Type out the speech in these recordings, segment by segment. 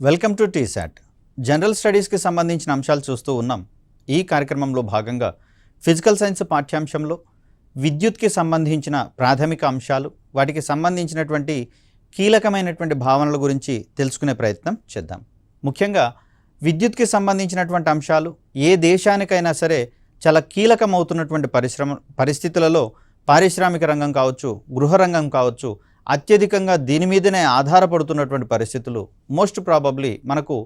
Welcome to T-SAT. General స్టడీస్కి సంబంధించిన అంశాలు చూస్తూ ఉన్నాం. ఈ కార్యక్రమంలో భాగంగా ఫిజికల్ సైన్స్ పాఠ్యాంశంలో విద్యుత్కి సంబంధించిన ప్రాథమిక అంశాలు, వాటికి సంబంధించినటువంటి కీలకమైనటువంటి భావనల గురించి తెలుసుకునే ప్రయత్నం చేద్దాం. ముఖ్యంగా విద్యుత్కి సంబంధించినటువంటి అంశాలు ఏ దేశానికైనా సరే చాలా కీలకమవుతున్నటువంటి పరిస్థితులలో పారిశ్రామిక రంగం కావచ్చు, గృహ రంగం కావచ్చు, అత్యధికంగా దీని మీదనే ఆధారపడుతున్నటువంటి పరిస్థితులు. మోస్ట్ ప్రాబబ్లీ మనకు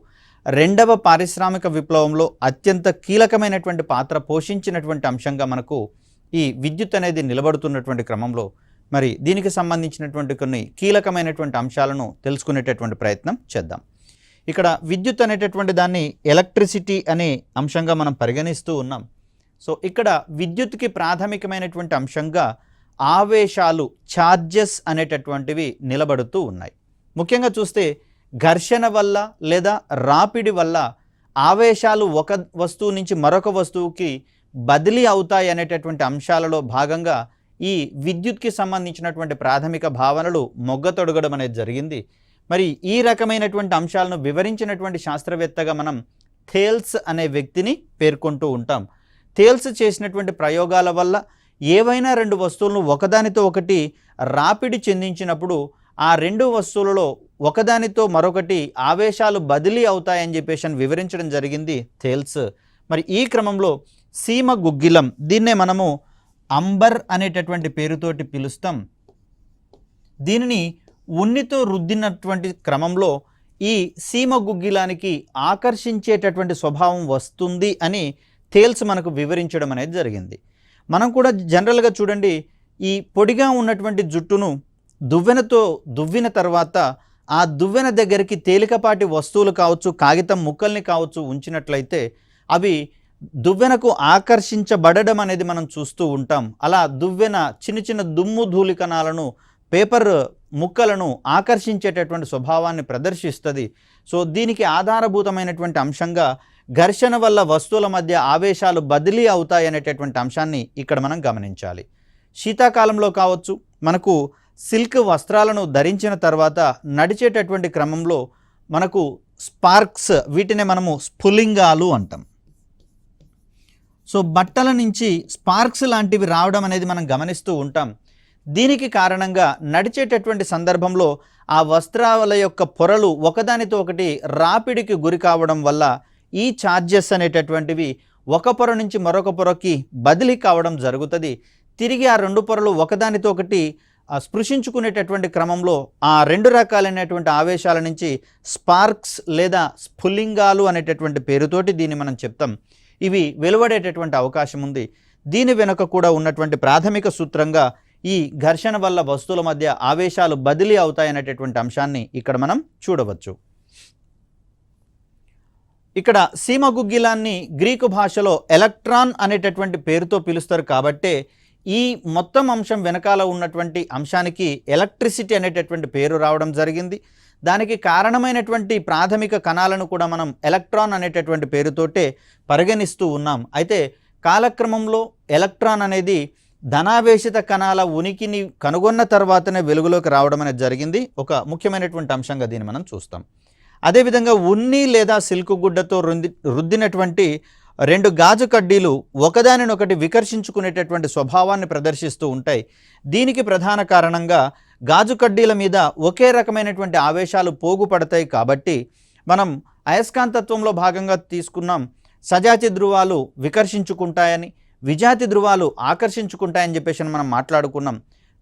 రెండవ పారిశ్రామిక విప్లవంలో అత్యంత కీలకమైనటువంటి పాత్ర పోషించినటువంటి అంశంగా మనకు ఈ విద్యుత్ అనేది నిలబడుతున్నటువంటి క్రమంలో మరి దీనికి సంబంధించినటువంటి కొన్ని కీలకమైనటువంటి అంశాలను తెలుసుకునేటటువంటి ప్రయత్నం చేద్దాం. ఇక్కడ విద్యుత్ అనేటటువంటి దాన్ని ఎలక్ట్రిసిటీ అనే అంశంగా మనం పరిగణిస్తూ ఉన్నాం. సో ఇక్కడ విద్యుత్కి ప్రాథమికమైనటువంటి అంశంగా ఆవేశాలు, ఛార్జెస్ అనేటటువంటివి నిలబడుతూ ఉన్నాయి. ముఖ్యంగా చూస్తే ఘర్షణ వల్ల లేదా రాపిడి వల్ల ఆవేశాలు ఒక వస్తువు నుంచి మరొక వస్తువుకి బదిలీ అవుతాయి అనేటటువంటి అంశాలలో భాగంగా ఈ విద్యుత్కి సంబంధించినటువంటి ప్రాథమిక భావనలు మొగ్గతొడగడం అనేది జరిగింది. మరి ఈ రకమైనటువంటి అంశాలను వివరించినటువంటి శాస్త్రవేత్తగా మనం థేల్స్ అనే వ్యక్తిని పేర్కొంటూ ఉంటాం. థేల్స్ చేసినటువంటి ప్రయోగాల వల్ల ఏవైనా రెండు వస్తువులను ఒకదానితో ఒకటి రాపిడి చెందించినప్పుడు ఆ రెండు వస్తువులలో ఒకదానితో మరొకటి ఆవేశాలు బదిలీ అవుతాయని చెప్పేసి వివరించడం జరిగింది థేల్స్. మరి ఈ క్రమంలో సీమ గుగ్గిలం, దీన్నే మనము అంబర్ అనేటటువంటి పేరుతోటి పిలుస్తాం. దీనిని ఉన్నితో రుద్దినటువంటి క్రమంలో ఈ సీమ గుగ్గిలానికి ఆకర్షించేటటువంటి స్వభావం వస్తుంది అని థేల్స్ మనకు వివరించడం అనేది జరిగింది. మనం కూడా జనరల్గా చూడండి, ఈ పొడిగా ఉన్నటువంటి జుట్టును దువ్వెనతో దువ్విన తర్వాత ఆ దువ్వెన దగ్గరికి తేలికపాటి వస్తువులు కావచ్చు, కాగితం ముక్కల్ని కావచ్చు ఉంచినట్లయితే అవి దువ్వెనకు ఆకర్షించబడడం అనేది మనం చూస్తూ ఉంటాం. అలా దువ్వెన చిన్న చిన్న దుమ్ము ధూళికణాలను, పేపర్ ముక్కలను ఆకర్షించేటటువంటి స్వభావాన్ని ప్రదర్శిస్తుంది. సో దీనికి ఆధారభూతమైనటువంటి అంశంగా ఘర్షణ వల్ల వస్తువుల మధ్య ఆవేశాలు బదిలీ అవుతాయి అనేటటువంటి అంశాన్ని ఇక్కడ మనం గమనించాలి. శీతాకాలంలో కావచ్చు, మనకు సిల్క్ వస్త్రాలను ధరించిన తర్వాత నడిచేటటువంటి క్రమంలో మనకు స్పార్క్స్, వీటిని మనము స్ఫులింగాలు అంటాం. సో బట్టల నుంచి స్పార్క్స్ లాంటివి రావడం అనేది మనం గమనిస్తూ ఉంటాం. దీనికి కారణంగా నడిచేటటువంటి సందర్భంలో ఆ వస్త్రాల యొక్క పొరలు ఒకదానితో ఒకటి రాపిడికి గురి కావడం వల్ల ఈ ఛార్జెస్ అనేటటువంటివి ఒక పొర నుంచి మరొక పొరకి బదిలీ కావడం జరుగుతుంది. తిరిగి ఆ రెండు పొరలు ఒకదానితో ఒకటి స్పృశించుకునేటటువంటి క్రమంలో ఆ రెండు రకాలైనటువంటి ఆవేశాల నుంచి స్పార్క్స్ లేదా స్ఫులింగాలు అనేటటువంటి పేరుతోటి దీన్ని మనం చెప్తాం. ఇవి వెలువడేటటువంటి అవకాశం ఉంది. దీని వెనుక కూడా ఉన్నటువంటి ప్రాథమిక సూత్రంగా ఈ ఘర్షణ వల్ల వస్తువుల మధ్య ఆవేశాలు బదిలీ అవుతాయనేటటువంటి అంశాన్ని ఇక్కడ మనం చూడవచ్చు. ఇక్కడ సీమ గుగ్గిలాన్ని గ్రీకు భాషలో ఎలక్ట్రాన్ అనేటటువంటి పేరుతో పిలుస్తారు. కాబట్టే ఈ మొత్తం అంశం వెనకాల ఉన్నటువంటి అంశానికి ఎలక్ట్రిసిటీ అనేటటువంటి పేరు రావడం జరిగింది. దానికి కారణమైనటువంటి ప్రాథమిక కణాలను కూడా మనం ఎలక్ట్రాన్ అనేటటువంటి పేరుతోటే పరిగణిస్తూ ఉన్నాం. అయితే కాలక్రమంలో ఎలక్ట్రాన్ అనేది ధనావేశిత కణాల ఉనికిని కనుగొన్న తర్వాతనే వెలుగులోకి రావడం అనేది జరిగింది. ఒక ముఖ్యమైనటువంటి అంశంగా దీన్ని మనం చూస్తాం. అదేవిధంగా ఉన్ని లేదా సిల్క్ గుడ్డతో రుద్దినటువంటి రెండు గాజు కడ్డీలు ఒకదానినొకటి వికర్షించుకునేటటువంటి స్వభావాన్ని ప్రదర్శిస్తూ ఉంటాయి. దీనికి ప్రధాన కారణంగా గాజు కడ్డీల మీద ఒకే రకమైనటువంటి ఆవేశాలు పోగుపడతాయి. కాబట్టి మనం అయస్కాంతత్వంలో భాగంగా తీసుకున్నాం. సజాతి ధృవాలు వికర్షించుకుంటాయని, విజాతి ధృవాలు ఆకర్షించుకుంటాయని చెప్పేసి మనం మాట్లాడుకున్నాం.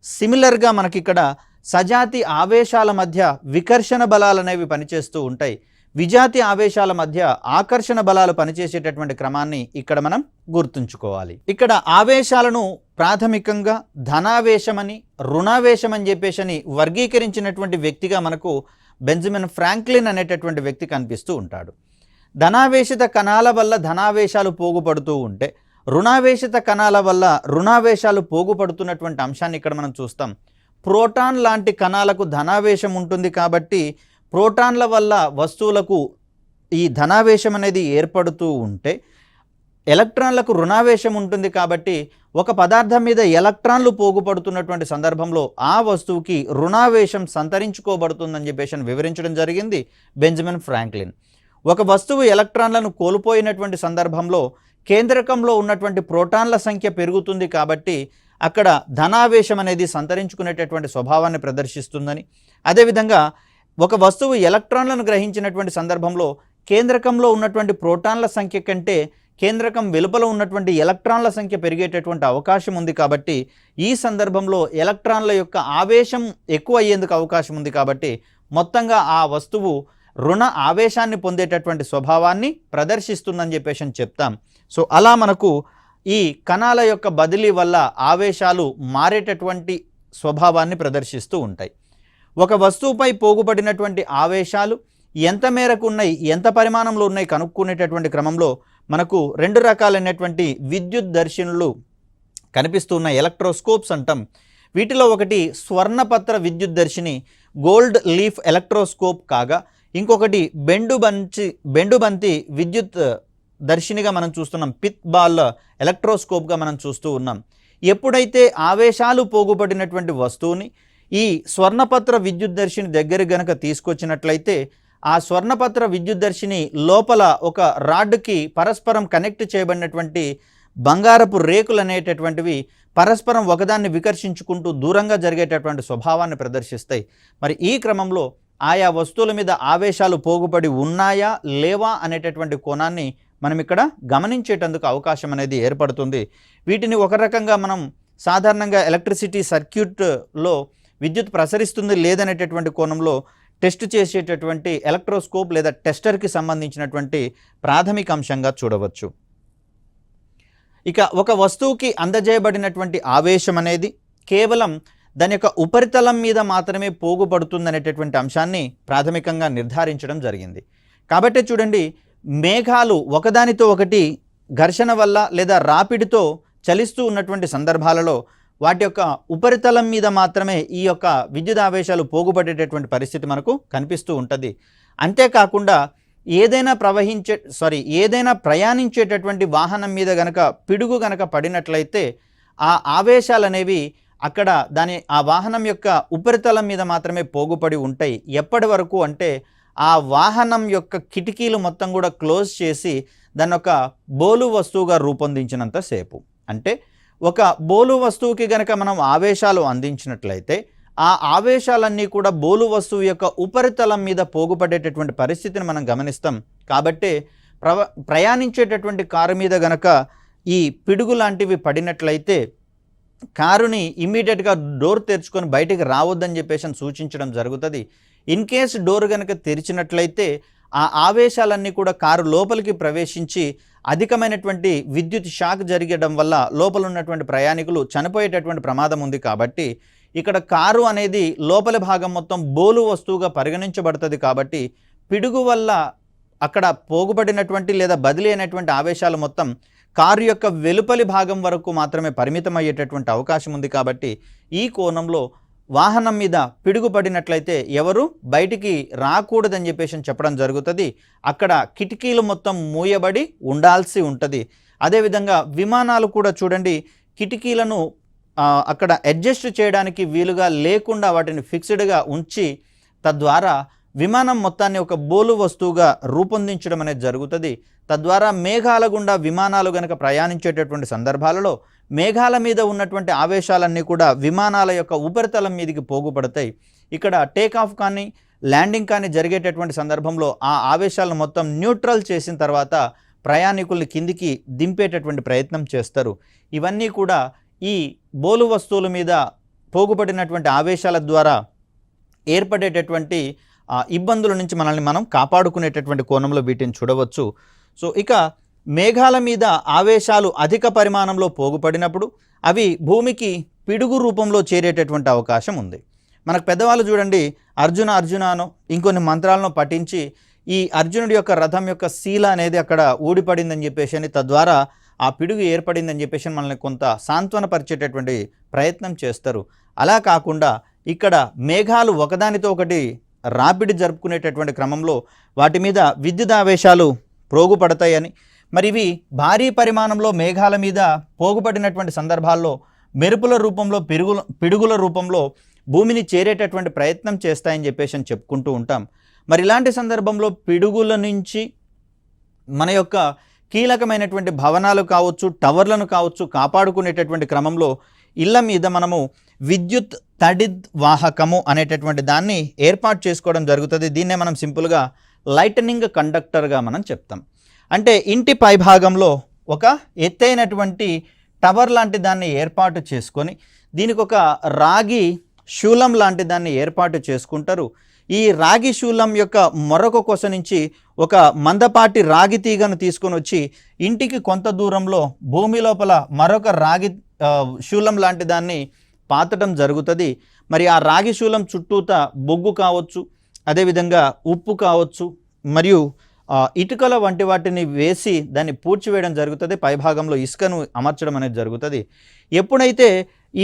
సిమిలర్గా మనకి ఇక్కడ సజాతి ఆవేశాల మధ్య వికర్షణ బలాలు అనేవి పనిచేస్తూ ఉంటాయి. విజాతి ఆవేశాల మధ్య ఆకర్షణ బలాలు పనిచేసేటటువంటి క్రమాన్ని ఇక్కడ మనం గుర్తుంచుకోవాలి. ఇక్కడ ఆవేశాలను ప్రాథమికంగా ధనావేశమని, రుణావేశమని చెప్పేసి వర్గీకరించినటువంటి వ్యక్తిగా మనకు బెంజమిన్ ఫ్రాంక్లిన్ అనేటటువంటి వ్యక్తి కనిపిస్తూ ఉంటాడు. ధనావేశిత కణాల వల్ల ధనావేశాలు పోగుపడుతూ ఉంటే, రుణావేశిత కణాల వల్ల రుణావేశాలు పోగుపడుతున్నటువంటి అంశాన్ని ఇక్కడ మనం చూస్తాం. ప్రోటాన్ లాంటి కణాలకు ధనావేశం ఉంటుంది. కాబట్టి ప్రోటాన్ల వల్ల వస్తువులకు ఈ ధనావేశం అనేది ఏర్పడుతూ ఉంటే, ఎలక్ట్రాన్లకు రుణావేశం ఉంటుంది కాబట్టి ఒక పదార్థం మీద ఎలక్ట్రాన్లు పోగుపడుతున్నటువంటి సందర్భంలో ఆ వస్తువుకి రుణావేశం సంతరించుకోబడుతుందని చెప్పేసి వివరించడం జరిగింది బెంజమిన్ ఫ్రాంక్లిన్. ఒక వస్తువు ఎలక్ట్రాన్లను కోల్పోయినటువంటి సందర్భంలో కేంద్రకంలో ఉన్నటువంటి ప్రోటాన్ల సంఖ్య పెరుగుతుంది కాబట్టి అక్కడ ధనావేశం అనేది సంతరించుకునేటటువంటి స్వభావాన్ని ప్రదర్శిస్తుందని, అదేవిధంగా ఒక వస్తువు ఎలక్ట్రాన్లను గ్రహించినటువంటి సందర్భంలో కేంద్రకంలో ఉన్నటువంటి ప్రోటాన్ల సంఖ్య కంటే కేంద్రకం వెలుపల ఉన్నటువంటి ఎలక్ట్రాన్ల సంఖ్య పెరిగేటటువంటి అవకాశం ఉంది కాబట్టి ఈ సందర్భంలో ఎలక్ట్రాన్ల యొక్క ఆవేశం ఎక్కువ అయ్యేందుకు అవకాశం ఉంది కాబట్టి మొత్తంగా ఆ వస్తువు రుణ ఆవేశాన్ని పొందేటటువంటి స్వభావాన్ని ప్రదర్శిస్తుందని చెప్పేసి చెప్తాం. సో అలా మనకు ఈ కణాల యొక్క బదిలీ వల్ల ఆవేశాలు మారేటటువంటి స్వభావాన్ని ప్రదర్శిస్తూ ఉంటాయి. ఒక వస్తువుపై పోగుపడినటువంటి ఆవేశాలు ఎంత మేరకు ఉన్నాయి, ఎంత పరిమాణంలో ఉన్నాయి కనుక్కునేటటువంటి క్రమంలో మనకు రెండు రకాలైనటువంటి విద్యుత్ దర్శినులు కనిపిస్తున్న ఎలక్ట్రోస్కోప్స్ అంటాం. వీటిలో ఒకటి స్వర్ణపత్ర విద్యుత్ దర్శిని గోల్డ్ లీఫ్ ఎలక్ట్రోస్కోప్ కాగా ఇంకొకటి బెండుబంతి విద్యుత్ దర్శినిగా మనం చూస్తున్నాం, పిత్ బాల్ ఎలక్ట్రోస్కోప్గా మనం చూస్తూ ఉన్నాం. ఎప్పుడైతే ఆవేశాలు పోగుపడినటువంటి వస్తువుని ఈ స్వర్ణపత్ర విద్యుత్ దర్శిని దగ్గర గనక తీసుకొచ్చినట్లయితే ఆ స్వర్ణపత్ర విద్యుత్ దర్శిని లోపల ఒక రాడ్కి పరస్పరం కనెక్ట్ చేయబడినటువంటి బంగారపు రేకులు అనేటటువంటివి పరస్పరం ఒకదాన్ని వికర్షించుకుంటూ దూరంగా జరిగేటటువంటి స్వభావాన్ని ప్రదర్శిస్తాయి. మరి ఈ క్రమంలో ఆయా వస్తువుల మీద ఆవేశాలు పోగుపడి ఉన్నాయా లేవా అనేటటువంటి కోణాన్ని మనం ఇక్కడ గమనించేటందుకు అవకాశం అనేది ఏర్పడుతుంది. వీటిని ఒక రకంగా మనం సాధారణంగా ఎలక్ట్రిసిటీ సర్క్యూట్లో విద్యుత్ ప్రసరిస్తుంది లేదనేటటువంటి కోణంలో టెస్ట్ చేసేటటువంటి ఎలక్ట్రోస్కోప్ లేదా టెస్టర్కి సంబంధించినటువంటి ప్రాథమిక అంశంగా చూడవచ్చు. ఇక ఒక వస్తువుకి అందజేయబడినటువంటి ఆవేశం అనేది కేవలం దాని యొక్క ఉపరితలం మీద మాత్రమే పోగుపడుతుందనేటటువంటి అంశాన్ని ప్రాథమికంగా నిర్ధారించడం జరిగింది. కాబట్టి చూడండి, మేఘాలు ఒకదానితో ఒకటి ఘర్షణ వల్ల లేదా రాపిడితో చలిస్తూ ఉన్నటువంటి సందర్భాలలో వాటి యొక్క ఉపరితలం మీద మాత్రమే ఈ యొక్క విద్యుత్ ఆవేశాలు పోగుపడేటటువంటి పరిస్థితి మనకు కనిపిస్తూ ఉంటుంది. అంతేకాకుండా ఏదైనా ప్రయాణించేటటువంటి వాహనం మీద గనక పిడుగు గనక పడినట్లయితే ఆ ఆవేశాలు అనేవి అక్కడ ఆ వాహనం యొక్క ఉపరితలం మీద మాత్రమే పోగుపడి ఉంటాయి. ఎప్పటి వరకు అంటే ఆ వాహనం యొక్క కిటికీలు మొత్తం కూడా క్లోజ్ చేసి దాన్ని ఒక బోలు వస్తువుగా రూపొందించినంత సేపు. అంటే ఒక బోలు వస్తువుకి గనక మనం ఆవేశాలు అందించినట్లయితే ఆ ఆవేశాలన్నీ కూడా బోలు వస్తువు యొక్క ఉపరితలం మీద పోగుపడేటటువంటి పరిస్థితిని మనం గమనిస్తాం. కాబట్టి ప్రయాణించేటటువంటి కారు మీద గనక ఈ పిడుగు లాంటివి పడినట్లయితే కారుని ఇమ్మీడియట్గా డోర్ తెరుచుకొని బయటికి రావద్దని చెప్పేసి సూచించడం జరుగుతుంది. ఇన్ కేస్ డోర్ కనుక తెరిచినట్లయితే ఆ ఆవేశాలన్నీ కూడా కారు లోపలికి ప్రవేశించి అధికమైనటువంటి విద్యుత్ షాక్ జరగడం వల్ల లోపల ఉన్నటువంటి ప్రయాణికులు చనిపోయేటటువంటి ప్రమాదం ఉంది. కాబట్టి ఇక్కడ కారు అనేది లోపలి భాగం మొత్తం బోలు వస్తువుగా పరిగణించబడుతుంది. కాబట్టి పిడుగు వల్ల అక్కడ పోగుపడినటువంటి లేదా బదిలీ అయినటువంటి ఆవేశాలు మొత్తం కారు యొక్క వెలుపలి భాగం వరకు మాత్రమే పరిమితం అయ్యేటటువంటి అవకాశం ఉంది. కాబట్టి ఈ కోణంలో వాహనం మీద పిడుగు పడినట్లయితే ఎవరు బయటికి రాకూడదని చెప్పేసి చెప్పడం జరుగుతుంది. అక్కడ కిటికీలు మొత్తం మూయబడి ఉండాల్సి ఉంటుంది. అదేవిధంగా విమానాలు కూడా చూడండి, కిటికీలను అక్కడ అడ్జస్ట్ చేయడానికి వీలుగా లేకుండా వాటిని ఫిక్స్డ్గా ఉంచి తద్వారా విమానం మొత్తాన్ని ఒక బోలు వస్తువుగా రూపొందించడం అనేది జరుగుతుంది. తద్వారా మేఘాల గుండా విమానాలు గనక ప్రయాణించేటటువంటి సందర్భాలలో మేఘాల మీద ఉన్నటువంటి ఆవేశాలన్నీ కూడా విమానాల యొక్క ఉపరితలం మీదకి పోగుపడతాయి. ఇక్కడ టేకాఫ్ కానీ ల్యాండింగ్ కానీ జరిగేటటువంటి సందర్భంలో ఆ ఆవేశాలను మొత్తం న్యూట్రల్ చేసిన తర్వాత ప్రయాణికుల్ని కిందికి దింపేటటువంటి ప్రయత్నం చేస్తారు. ఇవన్నీ కూడా ఈ బోలు వస్తువుల మీద పోగుపడినటువంటి ఆవేశాల ద్వారా ఏర్పడేటటువంటి ఇబ్బందుల నుంచి మనల్ని మనం కాపాడుకునేటటువంటి కోణంలో వీటిని చూడవచ్చు. సో ఇక మేఘాల మీద ఆవేశాలు అధిక పరిమాణంలో పోగుపడినప్పుడు అవి భూమికి పిడుగు రూపంలో చేరేటటువంటి అవకాశం ఉంది. మనకు పెద్దవాళ్ళు చూడండి, అర్జునానో ఇంకొన్ని మంత్రాలను పఠించి ఈ అర్జునుడి యొక్క రథం యొక్క శీల అనేది అక్కడ ఊడిపడిందని చెప్పేసి తద్వారా ఆ పిడుగు ఏర్పడిందని చెప్పేసి మనల్ని కొంత సాంత్వనపరిచేటటువంటి ప్రయత్నం చేస్తారు. అలా కాకుండా ఇక్కడ మేఘాలు ఒకదానితో ఒకటి రాపిడి జరుపుకునేటటువంటి క్రమంలో వాటి మీద విద్యుత్ ఆవేశాలు ప్రోగుపడతాయని, మరి ఇవి భారీ పరిమాణంలో మేఘాల మీద పోగుపడినటువంటి సందర్భాల్లో మెరుపుల రూపంలో పిడుగుల రూపంలో భూమిని చేరేటటువంటి ప్రయత్నం చేస్తాయని చెప్పేసి అని చెప్పుకుంటూ ఉంటాం. మరి ఇలాంటి సందర్భంలో పిడుగుల నుంచి మన యొక్క కీలకమైనటువంటి భవనాలు కావచ్చు, టవర్లను కావచ్చు కాపాడుకునేటటువంటి క్రమంలో ఇళ్ల మీద మనము విద్యుత్ తడిద్వాహకము అనేటటువంటి దాన్ని ఏర్పాటు చేసుకోవడం జరుగుతుంది. దీన్నే మనం సింపుల్గా లైటనింగ్ కండక్టర్గా మనం చెప్తాం. అంటే ఇంటి పైభాగంలో ఒక ఎత్తైనటువంటి టవర్ లాంటి దాన్ని ఏర్పాటు చేసుకొని దీనికి ఒక రాగి శూలం లాంటి దాన్ని ఏర్పాటు చేసుకుంటారు. ఈ రాగి శూలం యొక్క మరొక కొస నుంచి ఒక మందపాటి రాగి తీగను తీసుకొని వచ్చి ఇంటికి కొంత దూరంలో భూమి లోపల మరొక రాగి శూలం లాంటి దాన్ని పాతడం జరుగుతుంది. మరి ఆ రాగి శూలం చుట్టూత బొగ్గు కావచ్చు, అదేవిధంగా ఉప్పు కావచ్చు, మరియు ఇటుకల వంటి వాటిని వేసి దాన్ని పూడ్చివేయడం జరుగుతుంది. పైభాగంలో ఇసుకను అమర్చడం అనేది జరుగుతుంది. ఎప్పుడైతే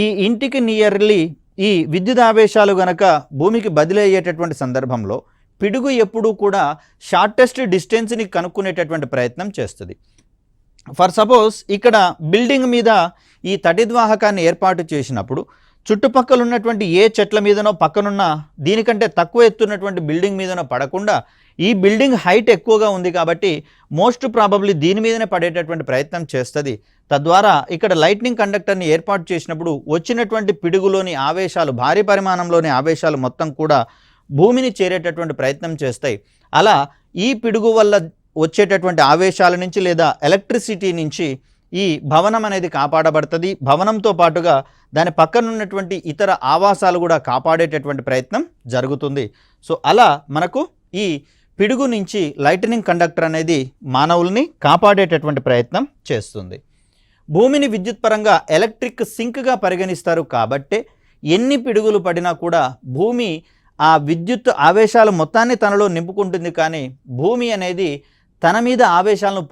ఈ ఇంటికి నియర్లీ ఈ విద్యుత్ ఆవేశాలు గనక భూమికి బదిలీ అయ్యేటటువంటి సందర్భంలో పిడుగు ఎప్పుడూ కూడా షార్టెస్ట్ డిస్టెన్స్ని కనుక్కునేటటువంటి ప్రయత్నం చేస్తుంది. ఫర్ సపోజ్ ఇక్కడ బిల్డింగ్ మీద ఈ తడిద్వాహకాన్ని ఏర్పాటు చేసినప్పుడు చుట్టుపక్కల ఉన్నటువంటి ఏ చెట్ల మీదనో పక్కనున్న దీనికంటే తక్కువ ఎత్తున్నటువంటి బిల్డింగ్ మీదనో పడకుండా ఈ బిల్డింగ్ హైట్ ఎక్కువగా ఉంది కాబట్టి మోస్ట్ ప్రాబబ్లీ దీని మీదనే పడేటటువంటి ప్రయత్నం చేస్తుంది. తద్వారా ఇక్కడ లైట్నింగ్ కండక్టర్ని ఏర్పాటు చేసినప్పుడు వచ్చినటువంటి పిడుగులోని ఆవేశాలు, భారీ పరిమాణంలోని ఆవేశాలు మొత్తం కూడా భూమిని చేరేటటువంటి ప్రయత్నం చేస్తాయి. అలా ఈ పిడుగు వల్ల వచ్చేటటువంటి ఆవేశాల నుంచి లేదా ఎలక్ట్రిసిటీ నుంచి ఈ భవనం అనేది కాపాడబడుతుంది. భవనంతో పాటుగా దాని పక్కన ఉన్నటువంటి ఇతర ఆవాసాలు కూడా కాపాడేటటువంటి ప్రయత్నం జరుగుతుంది. సో అలా మనకు ఈ పిడుగు నుంచి లైటనింగ్ కండక్టర్ అనేది మానవుల్ని కాపాడేటటువంటి ప్రయత్నం చేస్తుంది. భూమిని విద్యుత్ పరంగా ఎలక్ట్రిక్ సింక్గా పరిగణిస్తారు కాబట్టే ఎన్ని పిడుగులు పడినా కూడా భూమి ఆ విద్యుత్ ఆవేశాలు మొత్తాన్ని తనలో నింపుకుంటుంది. కానీ భూమి అనేది తన మీద ఆవేశాలను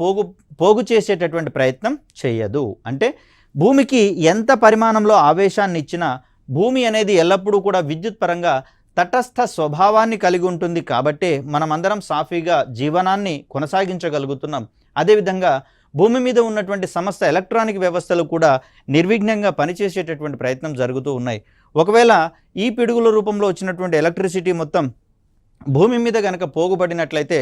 పోగు చేసేటటువంటి ప్రయత్నం చేయదు. అంటే భూమికి ఎంత పరిమాణంలో ఆవేశాన్ని ఇచ్చినా భూమి అనేది ఎల్లప్పుడూ కూడా విద్యుత్ పరంగా తటస్థ స్వభావాన్ని కలిగి ఉంటుంది. కాబట్టే మనమందరం సాఫీగా జీవనాన్ని కొనసాగించగలుగుతున్నాం. అదేవిధంగా భూమి మీద ఉన్నటువంటి సమస్త ఎలక్ట్రానిక్ వ్యవస్థలు కూడా నిర్విఘ్నంగా పనిచేసేటటువంటి ప్రయత్నం జరుగుతూ ఉన్నాయి. ఒకవేళ ఈ పిడుగుల రూపంలో వచ్చినటువంటి ఎలక్ట్రిసిటీ మొత్తం భూమి మీద కనుక పోగుపడినట్లయితే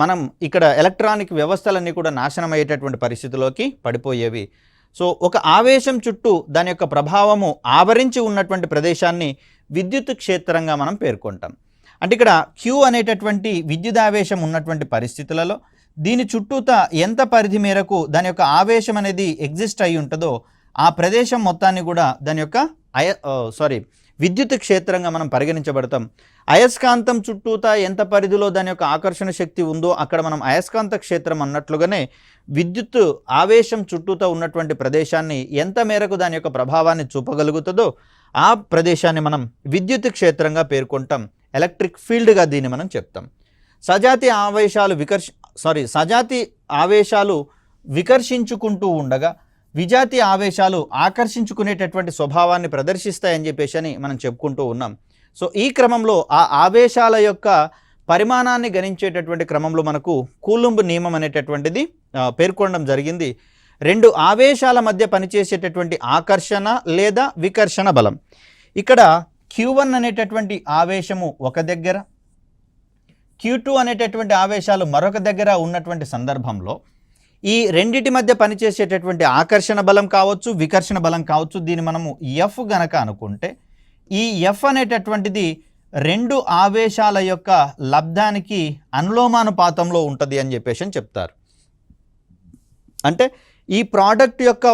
మనం ఇక్కడ ఎలక్ట్రానిక్ వ్యవస్థలన్నీ కూడా నాశనం అయ్యేటటువంటి పరిస్థితిలోకి పడిపోయేవి. సో ఒక ఆవేశం చుట్టూ దాని యొక్క ప్రభావము ఆవరించి ఉన్నటువంటి ప్రదేశాన్ని విద్యుత్ క్షేత్రంగా మనం పేర్కొంటాం. అంటే ఇక్కడ క్యూ అనేటటువంటి విద్యుత్ ఆవేశం ఉన్నటువంటి పరిస్థితులలో దీని చుట్టూత ఎంత పరిధి మేరకు దాని యొక్క ఆవేశం అనేది ఎగ్జిస్ట్ అయి ఉంటుందో ఆ ప్రదేశం మొత్తాన్ని కూడా దాని యొక్క విద్యుత్ క్షేత్రంగా మనం పరిగణించబడతాం. అయస్కాంతం చుట్టూతా ఎంత పరిధిలో దాని యొక్క ఆకర్షణ శక్తి ఉందో అక్కడ మనం అయస్కాంత క్షేత్రం అన్నట్లుగానే విద్యుత్ ఆవేశం చుట్టూతా ఉన్నటువంటి ప్రదేశాన్ని ఎంత మేరకు దాని యొక్క ప్రభావాన్ని చూపగలుగుతుందో ఆ ప్రదేశాన్ని మనం విద్యుత్ క్షేత్రంగా పేర్కొంటాం. ఎలక్ట్రిక్ ఫీల్డ్గా దీన్ని మనం చెప్తాం. సజాతి ఆవేశాలు వికర్షించుకుంటూ ఉండగా విజాతి ఆవేశాలు ఆకర్షించుకునేటటువంటి స్వభావాన్ని ప్రదర్శిస్తాయని చెప్పేసి మనం చెప్పుకుంటూ ఉన్నాం. సో ఈ క్రమంలో ఆ ఆవేశాల యొక్క పరిమాణాన్ని గణించేటటువంటి క్రమంలో మనకు కూలుంబ్ నియమం అనేటటువంటిది పేర్కొనడం జరిగింది. రెండు ఆవేశాల మధ్య పనిచేసేటటువంటి ఆకర్షణ లేదా వికర్షణ బలం. ఇక్కడ Q1 అనేటటువంటి ఆవేశము ఒక దగ్గర, Q2 అనేటటువంటి ఆవేశాలు మరొక దగ్గర ఉన్నటువంటి సందర్భంలో ఈ రెండిటి మధ్య పనిచేసేటటువంటి ఆకర్షణ బలం కావచ్చు, వికర్షణ బలం కావచ్చు, దీన్ని మనము F గనక అనుకుంటే ఈ F అనేటటువంటిది రెండు ఆవేశాల యొక్క లబ్ధానికి అనులోమానుపాతంలో ఉంటుంది అని చెప్పేసి చెప్తారు. అంటే ఈ ప్రోడక్ట్ యొక్క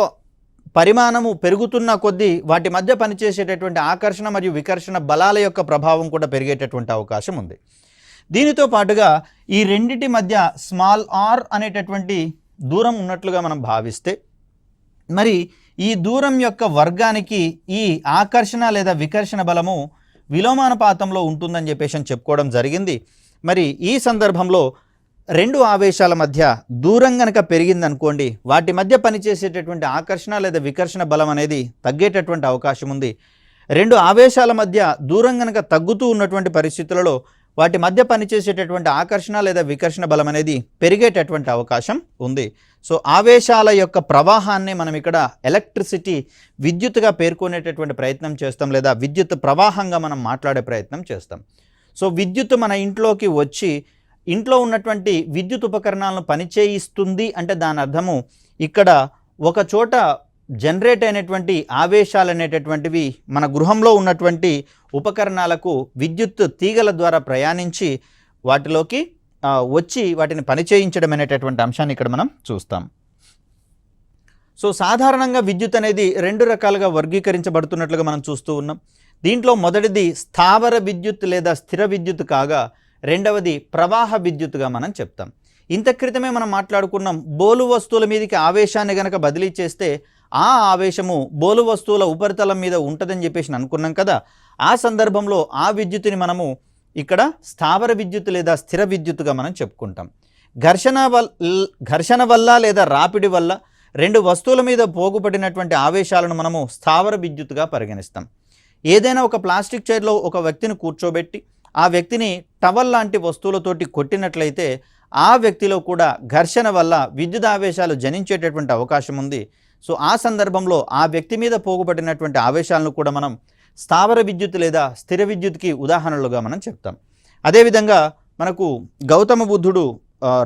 పరిమాణము పెరుగుతున్న కొద్దీ వాటి మధ్య పనిచేసేటటువంటి ఆకర్షణ మరియు వికర్షణ బలాల యొక్క ప్రభావం కూడా పెరిగేటటువంటి అవకాశం ఉంది. దీనితో పాటుగా ఈ రెండిటి మధ్య స్మాల్ r అనేటటువంటి దూరం ఉన్నట్లుగా మనం భావిస్తే మరి ఈ దూరం యొక్క వర్గానికి ఈ ఆకర్షణ లేదా వికర్షణ బలము విలోమానుపాతంలో ఉంటుందని చెప్పేసి చెప్పుకోవడం జరిగింది. మరి ఈ సందర్భంలో రెండు ఆవేశాల మధ్య దూరం గనక పెరిగిందనుకోండి వాటి మధ్య పనిచేసేటటువంటి ఆకర్షణ లేదా వికర్షణ బలం అనేది తగ్గేటటువంటి అవకాశం ఉంది. రెండు ఆవేశాల మధ్య దూరం గనక తగ్గుతూ ఉన్నటువంటి పరిస్థితులలో వాటి మధ్య పనిచేసేటటువంటి ఆకర్షణ లేదా వికర్షణ బలం అనేది పెరిగేటటువంటి అవకాశం ఉంది. సో ఆవేశాల యొక్క ప్రవాహాన్ని మనం ఇక్కడ ఎలక్ట్రిసిటీ విద్యుత్తుగా పేర్కొనేటటువంటి ప్రయత్నం చేస్తాం, లేదా విద్యుత్ ప్రవాహంగా మనం మాట్లాడే ప్రయత్నం చేస్తాం. సో విద్యుత్ మన ఇంట్లోకి వచ్చి ఇంట్లో ఉన్నటువంటి విద్యుత్ ఉపకరణాలను పనిచేయిస్తుంది అంటే దాని అర్థము ఇక్కడ ఒక చోట జనరేట్ అయినటువంటి ఆవేశాలు అనేటటువంటివి మన గృహంలో ఉన్నటువంటి ఉపకరణాలకు విద్యుత్ తీగల ద్వారా ప్రయాణించి వాటిలోకి వచ్చి వాటిని పనిచేయించడం అనేటటువంటి అంశాన్ని ఇక్కడ మనం చూస్తాం. సో సాధారణంగా విద్యుత్ అనేది 2 రకాలుగా వర్గీకరించబడుతున్నట్లుగా మనం చూస్తూ ఉన్నాం. దీంట్లో మొదటిది స్థావర విద్యుత్ లేదా స్థిర విద్యుత్ కాగా రెండవది ప్రవాహ విద్యుత్తుగా మనం చెప్తాం. ఇంత క్రితమే మనం మాట్లాడుకున్నాం, బోలు వస్తువుల మీదకి ఆవేశాన్ని గనక బదిలీ చేస్తే ఆ ఆవేశము బోలు వస్తువుల ఉపరితలం మీద ఉంటుందని చెప్పేసి అనుకున్నాం కదా. ఆ సందర్భంలో ఆ విద్యుత్తుని మనము ఇక్కడ స్థావర విద్యుత్ లేదా స్థిర విద్యుత్తుగా మనం చెప్పుకుంటాం. ఘర్షణ వల్ల లేదా రాపిడి వల్ల 2 వస్తువుల మీద పోగుపడినటువంటి ఆవేశాలను మనము స్థావర విద్యుత్తుగా పరిగణిస్తాం. ఏదైనా ఒక ప్లాస్టిక్ చైర్లో ఒక వ్యక్తిని కూర్చోబెట్టి ఆ వ్యక్తిని టవల్ లాంటి వస్తువులతోటి కొట్టినట్లయితే ఆ వ్యక్తిలో కూడా ఘర్షణ వల్ల విద్యుత్ ఆవేశాలు జనించేటటువంటి అవకాశం ఉంది. సో ఆ సందర్భంలో ఆ వ్యక్తి మీద పోగుపడినటువంటి ఆవేశాలను కూడా మనం స్థావర విద్యుత్ లేదా స్థిర విద్యుత్కి ఉదాహరణలుగా మనం చెప్తాం. అదేవిధంగా మనకు గౌతమ బుద్ధుడు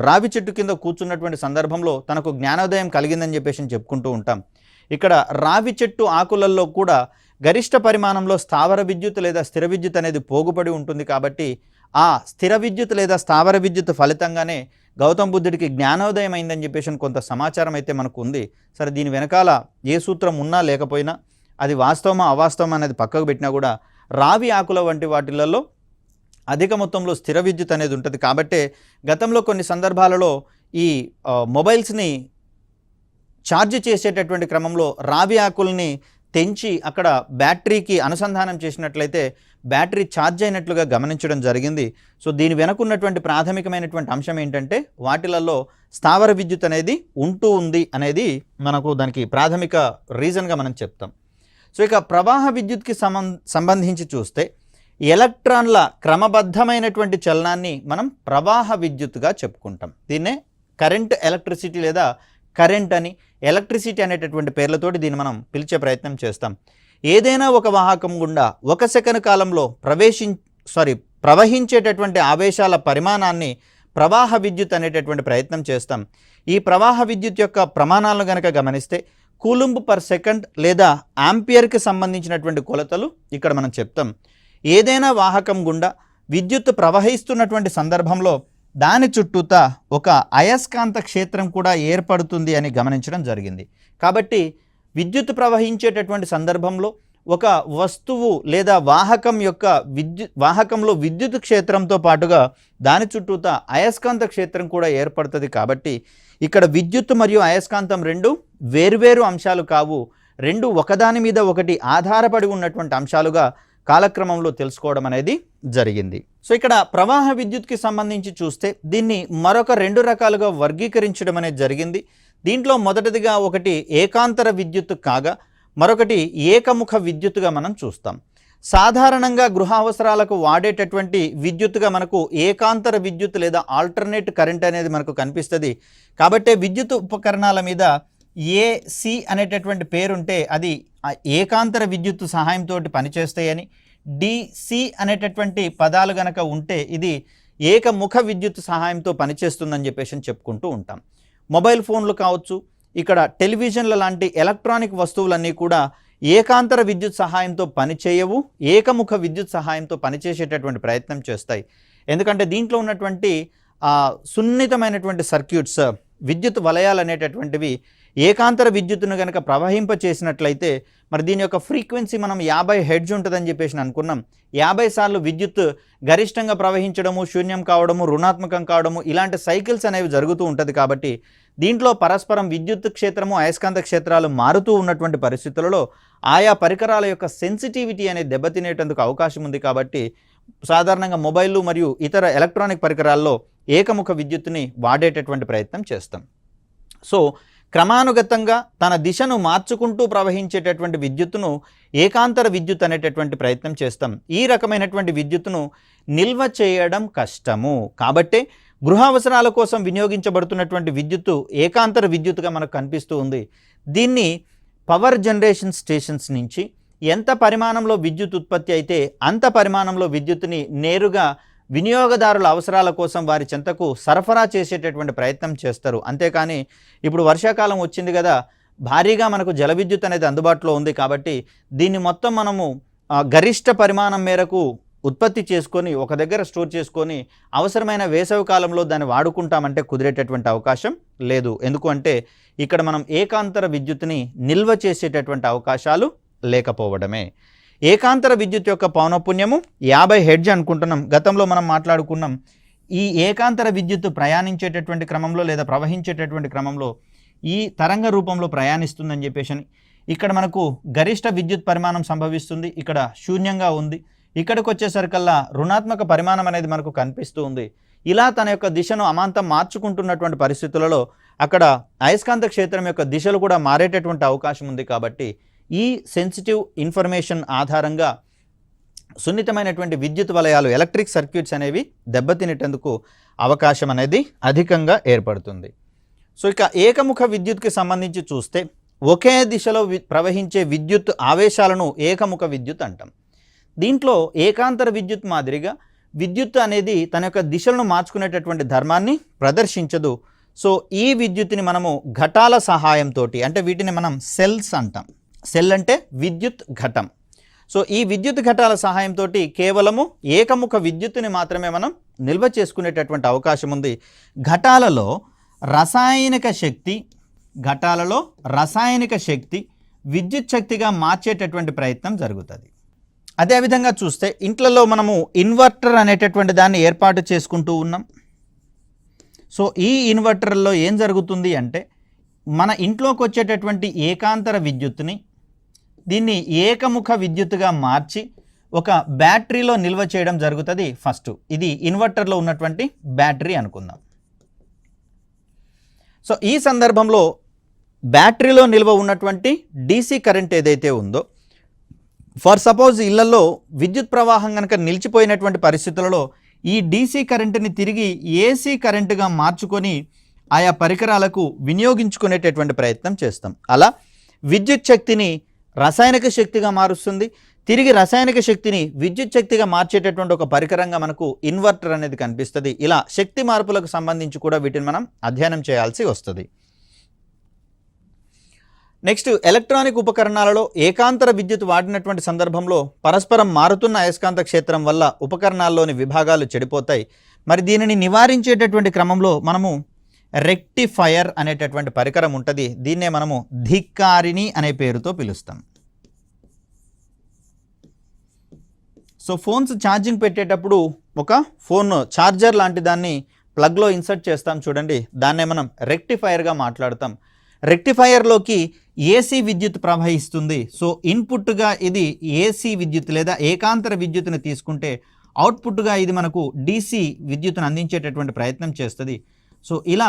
రావి చెట్టు కింద కూర్చున్నటువంటి సందర్భంలో తనకు జ్ఞానోదయం కలిగిందని చెప్పేసి చెప్పుకుంటూ ఉంటాం. ఇక్కడ రావి చెట్టు ఆకులలో కూడా గరిష్ట పరిమాణంలో స్థావర విద్యుత్ లేదా స్థిర విద్యుత్ అనేది పోగుపడి ఉంటుంది. కాబట్టి ఆ స్థిర విద్యుత్ లేదా స్థావర విద్యుత్ ఫలితంగానే గౌతమ బుద్ధుడికి జ్ఞానోదయం అయిందని చెప్పేసి కొంత సమాచారం అయితే మనకు ఉంది. సరే, దీని వెనకాల ఏ సూత్రం ఉన్నా లేకపోయినా అది వాస్తవమా అవాస్తవమా అనేది పక్కకు పెట్టినా కూడా రావి ఆకుల వంటి వాటిలలో అధిక మొత్తంలో స్థిర విద్యుత్ అనేది ఉంటుంది. కాబట్టే గతంలో కొన్ని సందర్భాలలో ఈ మొబైల్స్ని ఛార్జ్ చేసేటటువంటి క్రమంలో రావి ఆకుల్ని తెంచి అక్కడ బ్యాటరీకి అనుసంధానం చేసినట్లయితే బ్యాటరీ ఛార్జ్ అయినట్లుగా గమనించడం జరిగింది. సో దీని వెనుకున్నటువంటి ప్రాథమికమైనటువంటి అంశం ఏంటంటే వాటిలలో స్థావర విద్యుత్ అనేది ఉంటూ ఉంది అనేది మనకు దానికి ప్రాథమిక రీజన్గా మనం చెప్తాం. సో ఇక ప్రవాహ విద్యుత్కి సంబంధించి చూస్తే ఎలక్ట్రాన్ల క్రమబద్ధమైనటువంటి చలనాన్ని మనం ప్రవాహ విద్యుత్తుగా చెప్పుకుంటాం. దీన్నే కరెంట్ ఎలక్ట్రిసిటీ లేదా కరెంట్ అని, ఎలక్ట్రిసిటీ అనేటటువంటి పేర్లతోటి దీన్ని మనం పిలిచే ప్రయత్నం చేస్తాం. ఏదైనా ఒక వాహకం గుండా 1 సెకను కాలంలో ప్రవహించేటటువంటి ఆవేశాల పరిమాణాన్ని ప్రవాహ విద్యుత్ అనేటటువంటి ప్రయత్నం చేస్తాం. ఈ ప్రవాహ విద్యుత్ యొక్క ప్రమాణాలను గనక గమనిస్తే కూలుంబ్ పర్ సెకండ్ లేదా ఆంపియర్కి సంబంధించినటువంటి కొలతలు ఇక్కడ మనం చెప్తాం. ఏదైనా వాహకం గుండా విద్యుత్ ప్రవహిస్తున్నటువంటి సందర్భంలో దాని చుట్టూతా ఒక అయస్కాంత క్షేత్రం కూడా ఏర్పడుతుంది అని గమనించడం జరిగింది. కాబట్టి విద్యుత్ ప్రవహించేటటువంటి సందర్భంలో ఒక వస్తువు లేదా వాహకం యొక్క వాహకంలో విద్యుత్ క్షేత్రంతో పాటుగా దాని చుట్టూతా అయస్కాంత క్షేత్రం కూడా ఏర్పడుతుంది. కాబట్టి ఇక్కడ విద్యుత్ మరియు అయస్కాంతం 2 వేర్వేరు అంశాలు కావు, 2 ఒకదాని మీద ఒకటి ఆధారపడి ఉన్నటువంటి అంశాలుగా కాలక్రమంలో తెలుసుకోవడం అనేది జరిగింది. సో ఇక్కడ ప్రవాహ విద్యుత్కి సంబంధించి చూస్తే దీన్ని మరొక 2 రకాలుగా వర్గీకరించడం అనేది జరిగింది. దీంట్లో మొదటిదిగా ఒకటి ఏకాంతర విద్యుత్ కాగా మరొకటి ఏకముఖ విద్యుత్తుగా మనం చూస్తాం. సాధారణంగా గృహ అవసరాలకు వాడేటటువంటి విద్యుత్తుగా మనకు ఏకాంతర విద్యుత్ లేదా ఆల్టర్నేట్ కరెంట్ అనేది మనకు కనిపిస్తుంది. కాబట్టి విద్యుత్ ఉపకరణాల మీద ఏసి అనేటటువంటి పేరుంటే అది ఏకాంతర విద్యుత్ సహాయంతో పనిచేస్తాయని, డిసి అనేటటువంటి పదాలు గనక ఉంటే ఇది ఏకముఖ విద్యుత్ సహాయంతో పనిచేస్తుందని చెప్పేసి చెప్పుకుంటూ ఉంటాం. మొబైల్ ఫోన్లు కావచ్చు, ఇక్కడ టెలివిజన్ల లాంటి ఎలక్ట్రానిక్ వస్తువులన్నీ కూడా ఏకాంతర విద్యుత్ సహాయంతో పనిచేయవు, ఏకముఖ విద్యుత్ సహాయంతో పనిచేసేటటువంటి ప్రయత్నం చేస్తాయి. ఎందుకంటే దీంట్లో ఉన్నటువంటి సున్నితమైనటువంటి సర్క్యూట్స్, విద్యుత్ వలయాలు అనేటటువంటివి ఏకాంతర విద్యుత్తును కనుక ప్రవహింప చేసినట్లయితే మరి దీని యొక్క ఫ్రీక్వెన్సీ మనం 50 హెర్ట్జ్ ఉంటుందని చెప్పేసి అనుకున్నాం. 50 సార్లు విద్యుత్ గరిష్టంగా ప్రవహించడము, శూన్యం కావడము, రుణాత్మకం కావడము ఇలాంటి సైకిల్స్ అనేవి జరుగుతూ ఉంటుంది. కాబట్టి దీంట్లో పరస్పరం విద్యుత్ క్షేత్రము, అయస్కాంత క్షేత్రాలు మారుతూ ఉన్నటువంటి పరిస్థితులలో ఆయా పరికరాల యొక్క సెన్సిటివిటీ అనేది దెబ్బతినేటందుకు అవకాశం ఉంది. కాబట్టి సాధారణంగా మొబైళ్ళు మరియు ఇతర ఎలక్ట్రానిక్ పరికరాల్లో ఏకముఖ విద్యుత్తుని వాడేటటువంటి ప్రయత్నం చేస్తాం. సో క్రమానుగతంగా తన దిశను మార్చుకుంటూ ప్రవహించేటటువంటి విద్యుత్తును ఏకాంతర విద్యుత్ అనేటటువంటి ప్రయత్నం చేస్తాం. ఈ రకమైనటువంటి విద్యుత్తును నిల్వ చేయడం కష్టము. కాబట్టే గృహ అవసరాల కోసం వినియోగించబడుతున్నటువంటి విద్యుత్తు ఏకాంతర విద్యుత్తుగా మనకు కనిపిస్తూ ఉంది. దీన్ని పవర్ జనరేషన్ స్టేషన్స్ నుంచి ఎంత పరిమాణంలో విద్యుత్ ఉత్పత్తి అయితే అంత పరిమాణంలో విద్యుత్తుని నేరుగా వినియోగదారుల అవసరాల కోసం వారి చెంతకు సరఫరా చేసేటటువంటి ప్రయత్నం చేస్తారు. అంతేకాని ఇప్పుడు వర్షాకాలం వచ్చింది కదా, భారీగా మనకు జల విద్యుత్ అనేది అందుబాటులో ఉంది కాబట్టి దీన్ని మొత్తం మనము గరిష్ట పరిమాణం మేరకు ఉత్పత్తి చేసుకొని ఒక దగ్గర స్టోర్ చేసుకొని అవసరమైన వేసవి కాలంలో దాన్ని వాడుకుంటామంటే కుదిరేటటువంటి అవకాశం లేదు. ఎందుకంటే ఇక్కడ మనం ఏకాంతర విద్యుత్తుని నిల్వ చేసేటటువంటి అవకాశాలు లేకపోవడమే. ఏకాంతర విద్యుత్ యొక్క పౌనఃపున్యము 50 హెర్ట్జ్ అనుకుంటున్నాం. గతంలో మనం మాట్లాడుకున్నాం. ఈ ఏకాంతర విద్యుత్తు ప్రయాణించేటటువంటి క్రమంలో లేదా ప్రవహించేటటువంటి క్రమంలో ఈ తరంగ రూపంలో ప్రయాణిస్తుందని చెప్పేసి ఇక్కడ మనకు గరిష్ట విద్యుత్ పరిమాణం సంభవిస్తుంది, ఇక్కడ శూన్యంగా ఉంది. ఇక్కడికి వచ్చేసరికల్లా రుణాత్మక పరిమాణం అనేది మనకు కనిపిస్తూ ఉంది. ఇలా తన యొక్క దిశను అమాంతం మార్చుకుంటున్నటువంటి పరిస్థితులలో అక్కడ అయస్కాంత క్షేత్రం యొక్క దిశలు కూడా మారేటటువంటి అవకాశం ఉంది. కాబట్టి ఈ సెన్సిటివ్ ఇన్ఫర్మేషన్ ఆధారంగా సున్నితమైనటువంటి విద్యుత్ వలయాలు ఎలక్ట్రిక్ సర్క్యూట్స్ అనేవి దెబ్బతినేటందుకు అవకాశం అనేది అధికంగా ఏర్పడుతుంది. సో ఇక ఏకముఖ విద్యుత్కి సంబంధించి చూస్తే ఒకే దిశలో ప్రవహించే విద్యుత్ ఆవేశాలను ఏకముఖ విద్యుత్ అంటాం. దీంట్లో ఏకాంతర విద్యుత్ మాదిరిగా విద్యుత్ అనేది తన యొక్క దిశలను మార్చుకునేటటువంటి ధర్మాన్ని ప్రదర్శించదు. సో ఈ విద్యుత్తుని మనము ఘటాల సహాయంతో, అంటే వీటిని మనం సెల్స్ అంటాం. సెల్ అంటే విద్యుత్ ఘటం. సో ఈ విద్యుత్ ఘటాల సహాయంతో కేవలము ఏకముఖ విద్యుత్తుని మాత్రమే మనం నిల్వ చేసుకునేటటువంటి అవకాశం ఉంది. ఘటాలలో రసాయనిక శక్తి విద్యుత్ శక్తిగా మార్చేటటువంటి ప్రయత్నం జరుగుతుంది. అదేవిధంగా చూస్తే ఇంట్లలో మనము ఇన్వర్టర్ అనేటటువంటి దాన్ని ఏర్పాటు చేసుకుంటూ ఉన్నాం. సో ఈ ఇన్వర్టర్లో ఏం జరుగుతుంది అంటే మన ఇంట్లోకి వచ్చేటటువంటి ఏకాంతర విద్యుత్తుని దీన్ని ఏకముఖ విద్యుత్తుగా మార్చి ఒక బ్యాటరీలో నిల్వ చేయడం జరుగుతుంది. ఫస్ట్ ఇది ఇన్వర్టర్లో ఉన్నటువంటి బ్యాటరీ అనుకుందాం. సో ఈ సందర్భంలో బ్యాటరీలో నిల్వ ఉన్నటువంటి డీసీ కరెంట్ ఏదైతే ఉందో, ఫర్ సపోజ్ ఇళ్లలో విద్యుత్ ప్రవాహం కనుక నిలిచిపోయినటువంటి పరిస్థితులలో ఈ డీసీ కరెంటుని తిరిగి ఏసీ కరెంటుగా మార్చుకొని ఆయా పరికరాలకు వినియోగించుకునేటటువంటి ప్రయత్నం చేస్తాం. అలా విద్యుత్ శక్తిని రసాయనిక శక్తిగా మారుస్తుంది. తిరిగి రసాయనిక శక్తిని విద్యుత్ శక్తిగా మార్చేటటువంటి ఒక పరికరంగా మనకు ఇన్వర్టర్ అనేది కనిపిస్తుంది. ఇలా శక్తి మార్పులకు సంబంధించి కూడా వీటిని మనం అధ్యయనం చేయాల్సి వస్తుంది. నెక్స్ట్, ఎలక్ట్రానిక్ ఉపకరణాలలో ఏకాంతర విద్యుత్ వాడినటువంటి సందర్భంలో పరస్పరం మారుతున్న అయస్కాంత క్షేత్రం వల్ల ఉపకరణాల్లోని విభాగాలు చెడిపోతాయి. మరి దీనిని నివారించేటటువంటి క్రమంలో మనము రెక్టిఫైయర్ అనేటటువంటి పరికరం ఉంటుంది. దీన్నే మనము ధిక్కారిణి అనే పేరుతో పిలుస్తాం. సో ఫోన్స్ ఛార్జింగ్ పెట్టేటప్పుడు ఒక ఫోన్ ఛార్జర్ లాంటి దాన్ని ప్లగ్లో ఇన్సర్ట్ చేస్తాం చూడండి, దాన్నే మనం రెక్టిఫైయర్గా మాట్లాడతాం. రెక్టిఫైయర్లోకి ఏసీ విద్యుత్ ప్రవహిస్తుంది. సో ఇన్పుట్గా ఇది ఏసీ విద్యుత్ లేదా ఏకాంతర విద్యుత్తును తీసుకుంటే అవుట్పుట్గా ఇది మనకు డీసీ విద్యుత్తును అందించేటటువంటి ప్రయత్నం చేస్తుంది. సో ఇలా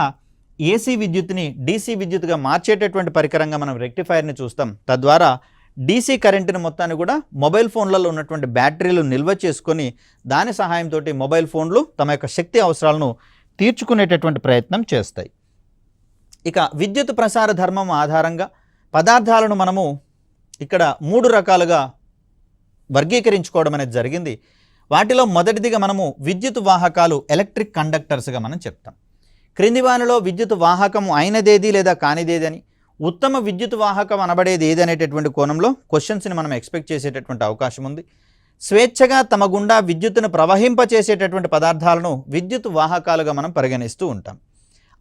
ఏసీ విద్యుత్తుని డీసీ విద్యుత్తుగా మార్చేటటువంటి పరికరంగా మనం రెక్టిఫైయర్ని చూస్తాం. తద్వారా డీసీ కరెంటుని మొత్తాన్ని కూడా మొబైల్ ఫోన్లలో ఉన్నటువంటి బ్యాటరీలు నిల్వ చేసుకొని దాని సహాయంతో మొబైల్ ఫోన్లు తమ యొక్క శక్తి అవసరాలను తీర్చుకునేటటువంటి ప్రయత్నం చేస్తాయి. ఇక విద్యుత్ ప్రసార ధర్మం ఆధారంగా పదార్థాలను మనము ఇక్కడ 3 రకాలుగా వర్గీకరించుకోవడం అనేది జరిగింది. వాటిలో మొదటిదిగా మనము విద్యుత్ వాహకాలు ఎలక్ట్రిక్ కండక్టర్స్గా మనం చెప్తాం. క్రింది వానిలో విద్యుత్ వాహకం అయినదేది లేదా కానిదేది అని, ఉత్తమ విద్యుత్ వాహకం అనబడేది ఏది అనేటటువంటి కోణంలో క్వశ్చన్స్ని మనం ఎక్స్పెక్ట్ చేసేటటువంటి అవకాశం ఉంది. స్వేచ్ఛగా తమ గుండా విద్యుత్తును ప్రవహింపచేసేటటువంటి పదార్థాలను విద్యుత్ వాహకాలుగా మనం పరిగణిస్తూ ఉంటాం.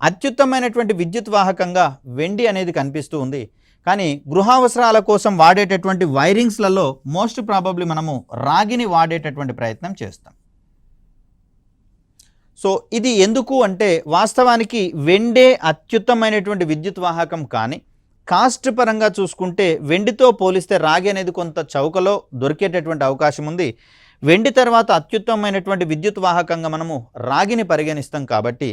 అత్యుత్తమైనటువంటి విద్యుత్ వాహకంగా వెండి అనేది కనిపిస్తూ ఉంది. కానీ గృహావసరాల కోసం వాడేటటువంటి వైరింగ్స్లలో మోస్ట్ ప్రాబబ్లీ మనము రాగిని వాడేటటువంటి ప్రయత్నం చేస్తాం. సో ఇది ఎందుకు అంటే వాస్తవానికి వెండే అత్యుత్తమైనటువంటి విద్యుత్ వాహకం, కానీ కాస్ట్ పరంగా చూసుకుంటే వెండితో పోలిస్తే రాగి అనేది కొంత చౌకలో దొరికేటటువంటి అవకాశం ఉంది. వెండి తర్వాత అత్యుత్తమైనటువంటి విద్యుత్ వాహకంగా మనము రాగిని పరిగణిస్తాం. కాబట్టి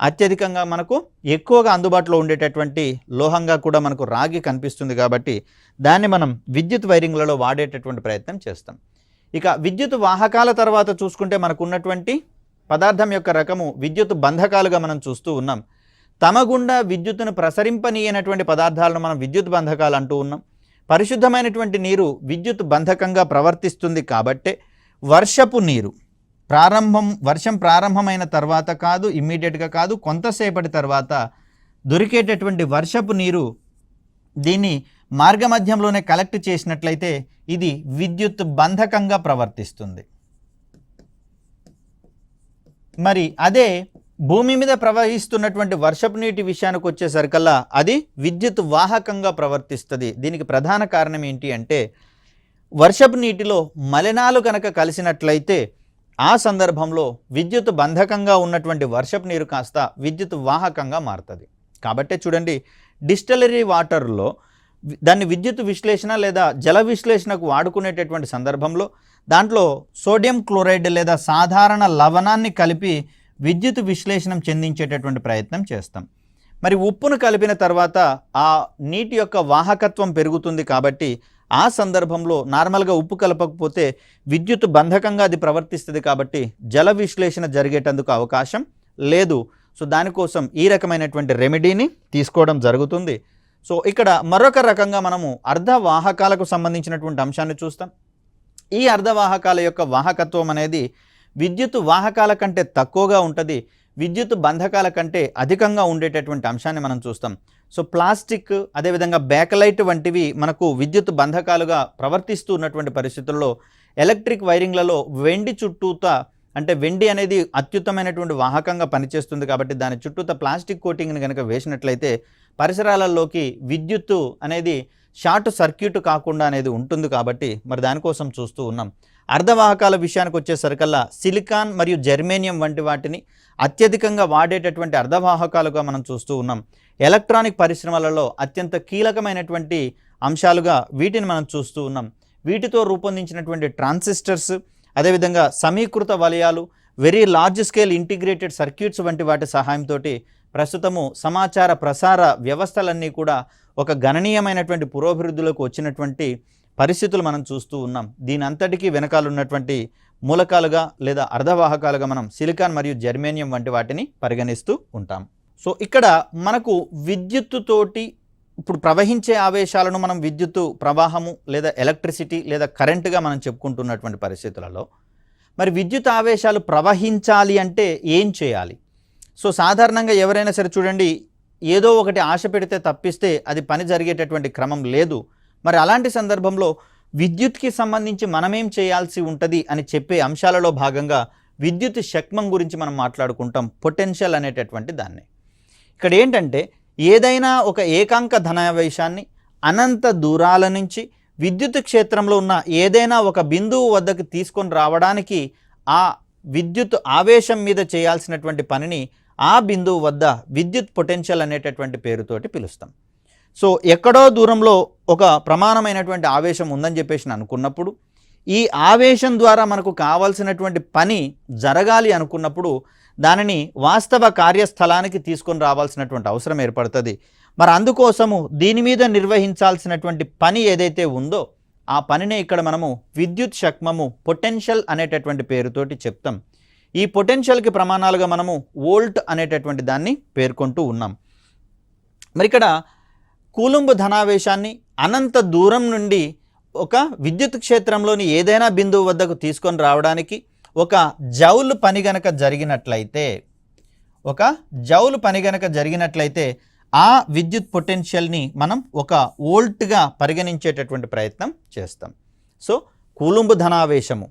అత్యధికంగా మనకు ఎక్కువగా అందుబాటులో ఉండేటటువంటి లోహంగా కూడా మనకు రాగి కనిపిస్తుంది. కాబట్టి దాన్ని మనం విద్యుత్ వైరింగ్లలో వాడేటటువంటి ప్రయత్నం చేస్తాం. ఇక విద్యుత్ వాహకాల తర్వాత చూసుకుంటే మనకు ఉన్నటువంటి పదార్థం యొక్క రకము విద్యుత్ బంధకాలుగా మనం చూస్తూ ఉన్నాం. తమ గుండా విద్యుత్తును ప్రసరింపనీయనటువంటి పదార్థాలను మనం విద్యుత్ బంధకాలు అంటూ ఉన్నాం. పరిశుద్ధమైనటువంటి నీరు విద్యుత్ బంధకంగా ప్రవర్తిస్తుంది కాబట్టే వర్షం ప్రారంభమైన తర్వాత కాదు, ఇమ్మీడియట్గా కాదు, కొంతసేపటి తర్వాత దొరికేటటువంటి వర్షపు నీరు దీన్ని మార్గమధ్యంలోనే కలెక్ట్ చేసినట్లయితే ఇది విద్యుత్ బంధకంగా ప్రవర్తిస్తుంది. మరి అదే భూమి మీద ప్రవహిస్తున్నటువంటి వర్షపు నీటి విషయానికి వచ్చేసరికల్లా అది విద్యుత్ వాహకంగా ప్రవర్తిస్తుంది. దీనికి ప్రధాన కారణం ఏంటి అంటే వర్షపు నీటిలో మలినాలు కనుక కలిసినట్లయితే ఆ సందర్భంలో విద్యుత్ బంధకంగా ఉన్నటువంటి వర్షపు నీరు కాస్త విద్యుత్ వాహకంగా మారుతుంది. కాబట్టే చూడండి, డిస్టిలరీ వాటర్లో దాన్ని విద్యుత్ విశ్లేషణ లేదా జల విశ్లేషణకు వాడుకునేటటువంటి సందర్భంలో దాంట్లో సోడియం క్లోరైడ్ లేదా సాధారణ లవణాన్ని కలిపి విద్యుత్ విశ్లేషణం చెందించేటటువంటి ప్రయత్నం చేస్తాం. మరి ఉప్పును కలిపిన తర్వాత ఆ నీటి యొక్క వాహకత్వం పెరుగుతుంది కాబట్టి ఆ సందర్భంలో నార్మల్గా ఉప్పు కలపకపోతే విద్యుత్ బంధకంగా అది ప్రవర్తిస్తుంది కాబట్టి జల విశ్లేషణ జరిగేటందుకు అవకాశం లేదు. సో దానికోసం ఈ రకమైనటువంటి రెమెడీని తీసుకోవడం జరుగుతుంది. సో ఇక్కడ మరొక రకంగా మనము అర్ధవాహకాలకు సంబంధించినటువంటి అంశాన్ని చూస్తాం. ఈ అర్ధవాహకాల యొక్క వాహకత్వం అనేది విద్యుత్ వాహకాల కంటే తక్కువగా ఉంటుంది, విద్యుత్ బంధకాల కంటే అధికంగా ఉండేటటువంటి అంశాన్ని మనం చూస్తాం. సో ప్లాస్టిక్ అదేవిధంగా బ్యాకలైట్ వంటివి మనకు విద్యుత్ బంధకాలుగా ప్రవర్తిస్తూ ఉన్నటువంటి పరిస్థితుల్లో ఎలక్ట్రిక్ వైరింగ్లలో వెండి చుట్టూతా, అంటే వెండి అనేది అత్యుత్తమైనటువంటి వాహకంగా పనిచేస్తుంది కాబట్టి దాని చుట్టూతా ప్లాస్టిక్ కోటింగ్ని కనుక వేసినట్లయితే పరిసరాలలోకి విద్యుత్తు అనేది షార్ట్ సర్క్యూట్ కాకుండా అనేది ఉంటుంది కాబట్టి మరి దానికోసం చూస్తూ ఉన్నాం. అర్ధవాహకాల విషయానికి వచ్చేసరికల్లా సిలికాన్ మరియు జెర్మేనియం వంటి వాటిని అత్యధికంగా వాడేటటువంటి అర్ధవాహకాలుగా మనం చూస్తూ ఉన్నాం. ఎలక్ట్రానిక్ పరిశ్రమలలో అత్యంత కీలకమైనటువంటి అంశాలుగా వీటిని మనం చూస్తూ ఉన్నాం. వీటితో రూపొందించినటువంటి ట్రాన్సిస్టర్స్, అదేవిధంగా సమీకృత వలయాలు, very large scale integrated circuits వంటి వాటి సహాయంతో ప్రస్తుతము సమాచార ప్రసార వ్యవస్థలన్నీ కూడా ఒక గణనీయమైనటువంటి పురోభివృద్ధిలోకి వచ్చినటువంటి పరిస్థితులు మనం చూస్తూ ఉన్నాం. దీని అంతటికీ వెనకాలన్నటువంటి మూలకాలుగా లేదా అర్ధవాహకాలుగా మనం సిలికాన్ మరియు జెర్మేనియం వంటి వాటిని పరిగణిస్తూ ఉంటాం. సో ఇక్కడ మనకు విద్యుత్తుతోటి ఇప్పుడు ప్రవహించే ఆవేశాలను మనం విద్యుత్తు ప్రవాహము లేదా ఎలక్ట్రిసిటీ లేదా కరెంటుగా మనం చెప్పుకుంటున్నటువంటి పరిస్థితులలో మరి విద్యుత్ ఆవేశాలు ప్రవహించాలి అంటే ఏం చేయాలి? సో సాధారణంగా ఎవరైనా సరే చూడండి, ఏదో ఒకటి ఆశ పెడితే తప్పిస్తే అది పని జరిగేటటువంటి క్రమం లేదు. మరి అలాంటి సందర్భంలో విద్యుత్కి సంబంధించి మనమేం చేయాల్సి ఉంటుంది అని చెప్పే అంశాలలో భాగంగా విద్యుత్ శక్మం గురించి మనం మాట్లాడుకుంటాం, పొటెన్షియల్ అనేటటువంటి దాన్ని. ఇక్కడ ఏంటంటే ఏదైనా ఒక ఏకాంక ధనావేశాన్ని అనంత దూరాల నుంచి విద్యుత్ క్షేత్రంలో ఉన్న ఏదైనా ఒక బిందువు వద్దకు తీసుకొని రావడానికి ఆ విద్యుత్ ఆవేశం మీద చేయాల్సినటువంటి పనిని ఆ బిందువు వద్ద విద్యుత్ పొటెన్షియల్ అనేటటువంటి పేరుతోటి పిలుస్తాం. సో ఎక్కడో దూరంలో ఒక ప్రమాణమైనటువంటి ఆవేశం ఉందని చెప్పేసి అనుకున్నప్పుడు ఈ ఆవేశం ద్వారా మనకు కావాల్సినటువంటి పని జరగాలి అనుకున్నప్పుడు దానిని వాస్తవ కార్యస్థలానికి తీసుకొని రావాల్సినటువంటి అవసరం ఏర్పడుతుంది. మరి అందుకోసము దీని మీద నిర్వహించాల్సినటువంటి పని ఏదైతే ఉందో ఆ పనినే ఇక్కడ మనము విద్యుత్ శక్మము పొటెన్షియల్ అనేటటువంటి పేరుతోటి చెప్తాం. ఈ పొటెన్షియల్కి ప్రమాణాలుగా మనము వోల్ట్ అనేటటువంటి దాన్ని పేర్కొంటూ ఉన్నాం. మరి ఇక్కడ కూలుంబ్ ధనావేశాన్ని అనంత దూరం నుండి ఒక విద్యుత్ క్షేత్రంలోని ఏదైనా బిందువు వద్దకు తీసుకొని రావడానికి ఒక జౌల్ పని గనక జరిగినట్లయితే ఆ విద్యుత్ పొటెన్షియల్ని మనం ఒక వోల్ట్గా పరిగణించేటటువంటి ప్రయత్నం చేస్తాం. సో కూలుంబ్ ధనావేశము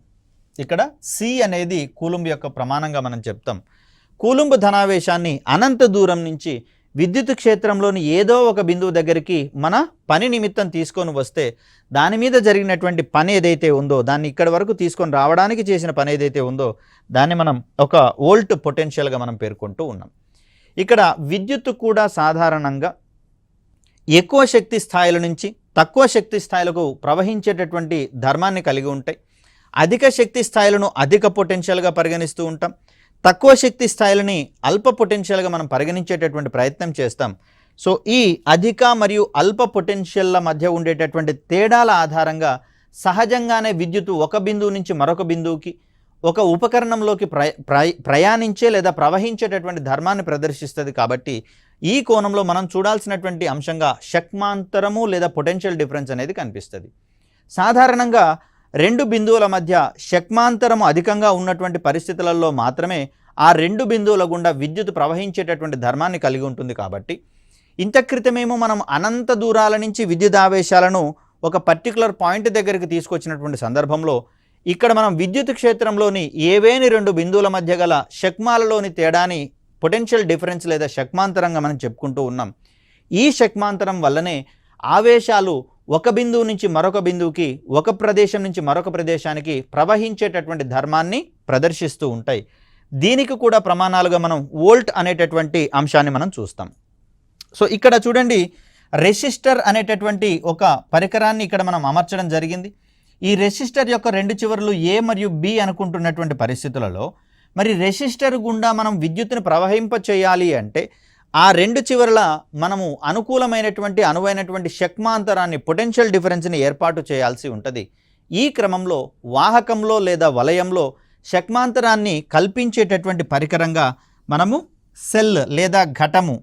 ఇక్కడ సి అనేది కూలుంబ్ యొక్క ప్రమాణంగా మనం చెప్తాం. కూలుంబ్ ధనావేశాన్ని అనంత దూరం నుంచి విద్యుత్ క్షేత్రంలోని ఏదో ఒక బిందువు దగ్గరికి మన పని నిమిత్తం తీసుకొని వస్తే దాని మీద జరిగినటువంటి పని ఏదైతే ఉందో, దాన్ని ఇక్కడి వరకు తీసుకొని రావడానికి చేసిన పని ఏదైతే ఉందో దాన్ని మనం ఒక వోల్ట్ పొటెన్షియల్గా మనం పేర్కొంటూ ఉన్నాం. ఇక్కడ విద్యుత్తు కూడా సాధారణంగా ఎక్కువ శక్తి స్థాయిల నుంచి తక్కువ శక్తి స్థాయిలకు ప్రవహించేటటువంటి ధర్మాన్ని కలిగి ఉంటాయి. అధిక శక్తి స్థాయిలను అధిక పొటెన్షియల్గా పరిగణిస్తూ ఉంటాం, తక్కువ శక్తి స్థాయిలని అల్ప పొటెన్షియల్గా మనం పరిగణించేటటువంటి ప్రయత్నం చేస్తాం. సో ఈ అధిక మరియు అల్ప పొటెన్షియల్ల మధ్య ఉండేటటువంటి తేడాల ఆధారంగా సహజంగానే విద్యుత్తు ఒక బిందువు నుంచి మరొక బిందువుకి, ఒక ఉపకరణంలోకి ప్రయాణించే లేదా ప్రవహించేటటువంటి ధర్మాన్ని ప్రదర్శిస్తుంది. కాబట్టి ఈ కోణంలో మనం చూడాల్సినటువంటి అంశంగా షక్మాంతరము లేదా పొటెన్షియల్ డిఫరెన్స్ అనేది కనిపిస్తుంది. సాధారణంగా రెండు బిందువుల మధ్య షక్మాంతరము అధికంగా ఉన్నటువంటి పరిస్థితులలో మాత్రమే ఆ రెండు బిందువుల గుండా విద్యుత్ ప్రవహించేటటువంటి ధర్మాన్ని కలిగి ఉంటుంది. కాబట్టి ఇంత క్రితమేమో మనం అనంత దూరాల నుంచి విద్యుత్ ఆవేశాలను ఒక పర్టికులర్ పాయింట్ దగ్గరికి తీసుకొచ్చినటువంటి సందర్భంలో ఇక్కడ మనం విద్యుత్ క్షేత్రంలోని ఏవేని రెండు బిందువుల మధ్య గల షక్మాలలోని తేడాని పొటెన్షియల్ డిఫరెన్స్ లేదా షక్మాంతరంగా మనం చెప్పుకుంటూ ఉన్నాం. ఈ షక్మాంతరం వల్లనే ఆవేశాలు ఒక బిందువు నుంచి మరొక బిందువుకి, ఒక ప్రదేశం నుంచి మరొక ప్రదేశానికి ప్రవహించేటటువంటి ధర్మాన్ని ప్రదర్శిస్తూ ఉంటాయి. దీనికి కూడా ప్రమాణాలుగా మనం వోల్ట్ అనేటటువంటి అంశాన్ని మనం చూస్తాం. సో ఇక్కడ చూడండి, రెసిస్టర్ అనేటటువంటి ఒక పరికరాన్ని ఇక్కడ మనం అమర్చడం జరిగింది. ఈ రెసిస్టర్ యొక్క రెండు చివర్లు ఏ మరియు బి అనుకుంటున్నటువంటి పరిస్థితులలో మరి రెసిస్టర్ గుండా మనం విద్యుత్తును ప్రవహింప చేయాలి అంటే ఆ రెండు చివర్ల మనము అనుకూలమైనటువంటి అనువైనటువంటి షక్మాంతరాన్ని పొటెన్షియల్ డిఫరెన్స్ని ఏర్పాటు చేయాల్సి ఉంటుంది. ఈ క్రమంలో వాహకంలో లేదా వలయంలో షక్మాంతరాన్ని కల్పించేటటువంటి పరికరంగా మనము సెల్ లేదా ఘటము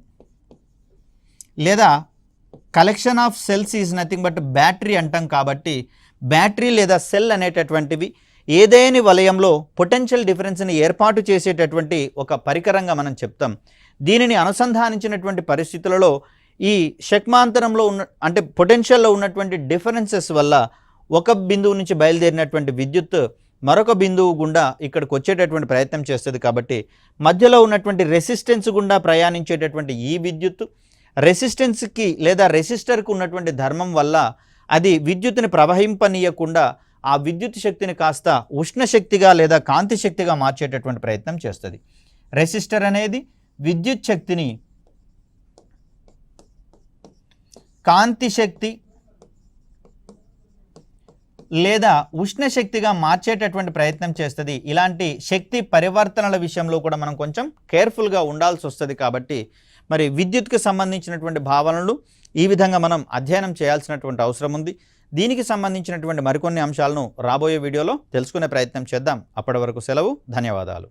లేదా collection of cells is nothing but battery అంటాం. కాబట్టి బ్యాటరీ లేదా సెల్ అనేటటువంటివి ఏదేని వలయంలో పొటెన్షియల్ డిఫరెన్స్ని ఏర్పాటు చేసేటటువంటి ఒక పరికరంగా మనం చెప్తాం. దీనిని అనుసంధానించినటువంటి పరిస్థితులలో ఈ షక్మాంతరంలో అంటే పొటెన్షియల్లో ఉన్నటువంటి డిఫరెన్సెస్ వల్ల ఒక బిందువు నుంచి బయలుదేరినటువంటి విద్యుత్ మరొక బిందువు గుండా ఇక్కడికి వచ్చేటటువంటి ప్రయత్నం చేస్తుంది. కాబట్టి మధ్యలో ఉన్నటువంటి రెసిస్టెన్స్ గుండా ప్రయాణించేటటువంటి ఈ విద్యుత్ రెసిస్టెన్స్కి లేదా రెసిస్టర్కి ఉన్నటువంటి ధర్మం వల్ల అది విద్యుత్తుని ప్రవహింపనీయకుండా ఆ విద్యుత్ శక్తిని కాస్త ఉష్ణశక్తిగా లేదా కాంతి శక్తిగా మార్చేటటువంటి ప్రయత్నం చేస్తుంది. రెసిస్టర్ అనేది విద్యుత్ శక్తిని కాంతి శక్తి లేదా ఉష్ణశక్తిగా మార్చేటటువంటి ప్రయత్నం చేస్తుంది. ఇలాంటి శక్తి పరివర్తనల విషయంలో కూడా మనం కొంచెం కేర్ఫుల్గా ఉండాల్సి వస్తుంది. కాబట్టి మరి విద్యుత్కి సంబంధించినటువంటి భావనలు ఈ విధంగా మనం అధ్యయనం చేయాల్సినటువంటి అవసరం ఉంది. దీనికి సంబంధించినటువంటి మరికొన్ని అంశాలను రాబోయే వీడియోలో తెలుసుకునే ప్రయత్నం చేద్దాం. అప్పటి వరకు సెలవు. ధన్యవాదాలు.